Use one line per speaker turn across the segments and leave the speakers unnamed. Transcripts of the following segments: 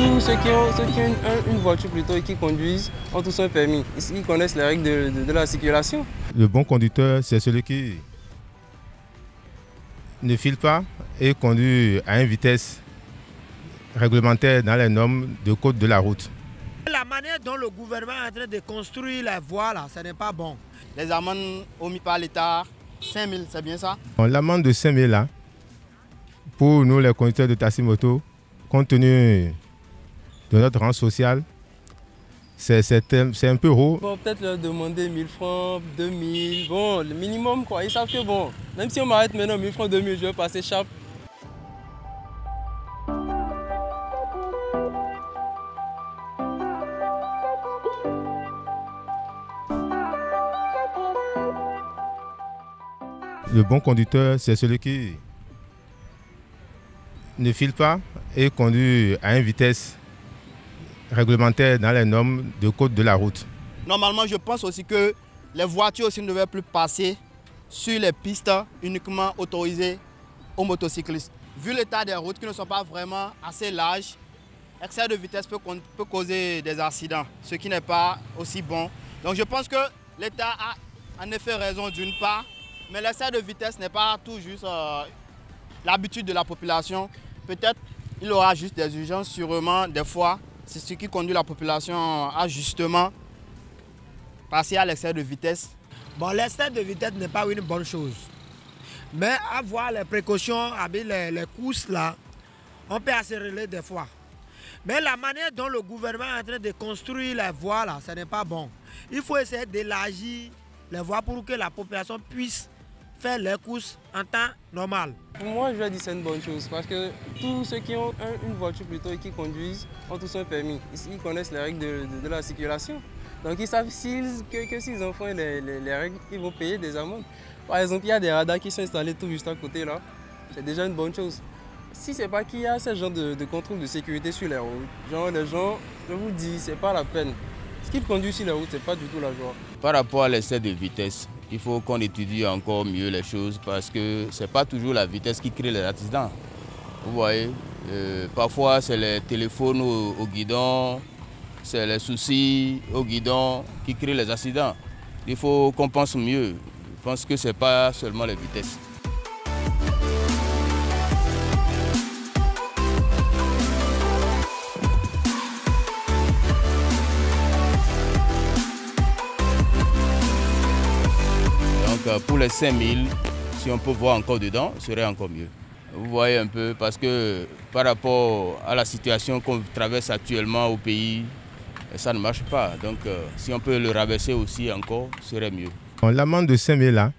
tous ceux qui ont une voiture plutôt et qui conduisent ont tous un permis. Ils connaissent les règles de la circulation.
Le bon conducteur, c'est celui qui ne file pas et conduit à une vitesse réglementaire dans les normes de code de la route.
La manière dont le gouvernement est en train de construire la voie, là, ce n'est pas bon.
Les amendes omises par l'État, 5 000, c'est bien ça?
L'amende de 5 000 là, pour nous les conducteurs de taxi-moto, compte tenu de notre rang social, c'est un peu haut.
Bon, peut-être leur demander 1000 francs, 2000, bon, le minimum quoi. Ils savent que bon, même si on m'arrête maintenant 1000 francs, 2000, je vais passer chape.
Le bon conducteur, c'est celui qui ne file pas et conduit à une vitesse réglementaire dans les normes de code de la route.
Normalement, je pense aussi que les voitures aussi ne devaient plus passer sur les pistes uniquement autorisées aux motocyclistes. Vu l'état des routes qui ne sont pas vraiment assez larges, l'excès de vitesse peut causer des accidents, ce qui n'est pas aussi bon. Donc je pense que l'État a en effet raison d'une part, mais l'excès de vitesse n'est pas tout juste l'habitude de la population. Peut-être il aura juste des urgences, sûrement des fois. C'est ce qui conduit la population à justement passer à l'excès de vitesse.
Bon, l'excès de vitesse n'est pas une bonne chose. Mais avoir les précautions avec les courses là, on peut accélérer des fois. Mais la manière dont le gouvernement est en train de construire les voies là, ce n'est pas bon. Il faut essayer d'élargir les voies pour que la population puisse faire les courses en temps normal.
Pour moi, je vais dire que c'est une bonne chose parce que tous ceux qui ont une voiture plutôt et qui conduisent ont tous un permis. Ils connaissent les règles de la circulation. Donc ils savent que s'ils enfreignent les règles, ils vont payer des amendes. Par exemple, il y a des radars qui sont installés tout juste à côté là. C'est déjà une bonne chose. Si c'est pas qu'il y a ce genre de contrôle de sécurité sur les routes, genre les gens, je vous dis, c'est pas la peine. Ce qu'ils conduisent sur les routes, c'est pas du tout la joie.
Par rapport à l'excès de vitesse, il faut qu'on étudie encore mieux les choses parce que ce n'est pas toujours la vitesse qui crée les accidents. Vous voyez, parfois c'est les téléphones au guidon, c'est les soucis au guidon qui créent les accidents. Il faut qu'on pense mieux. Je pense que ce n'est pas seulement les vitesses. Pour les 5000, si on peut voir encore dedans, ce serait encore mieux. Vous voyez un peu, parce que par rapport à la situation qu'on traverse actuellement au pays, ça ne marche pas. Donc si on peut le rabaisser aussi encore, ce serait mieux.
L'amende de 5 000 là,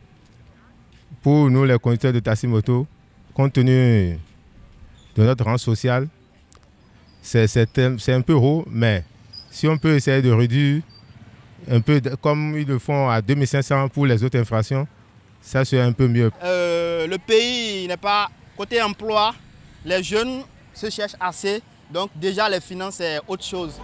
pour nous les conducteurs de taxi-moto, compte tenu de notre rang social, c'est un peu haut, mais si on peut essayer de réduire un peu comme ils le font à 2500 pour les autres infractions, ça c'est un peu mieux.
Le pays n'est pas côté emploi, les jeunes se cherchent assez, donc déjà les finances c'est autre chose.